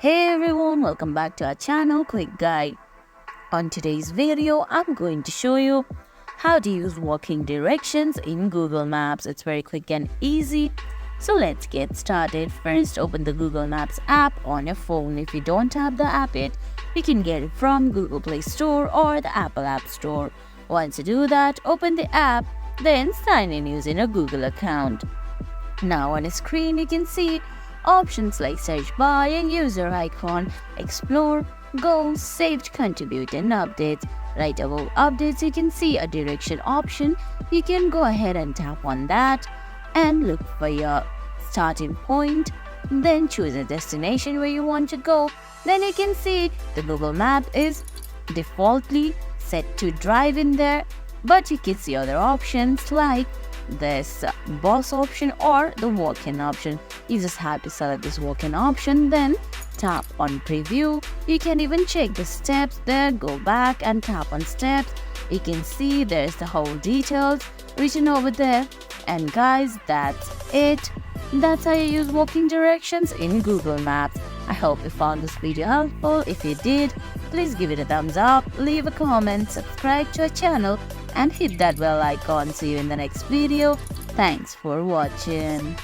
Hey everyone, welcome back to our channel Quick Guide. On today's video, I'm going to show you how to use walking directions in Google Maps. It's very quick and easy. So let's get started. First, open the Google Maps app on your phone. If you don't have the app yet, you can get it from Google Play Store or the Apple App Store. Once you do that, open the app, then sign in using a Google account. Now on the screen, you can see options like search bar and user icon, explore, goals, saved, contribute and updates. Right above updates, you can see a direction option. You can go ahead and tap on that and look for your starting point. Then choose a destination where you want to go. Then you can see the Google map is defaultly set to drive in there, but you can see other options like this boss option or the walk-in option. You just have to select this walk-in option, then tap on preview. You can even check the steps there, go back and tap on steps. You can see there's the whole details written over there. And guys, that's it. That's how you use walking directions in Google Maps. I hope you found this video helpful. If you did, please give it a thumbs up, leave a comment, subscribe to our channel and hit that bell icon. See you in the next video. Thanks for watching.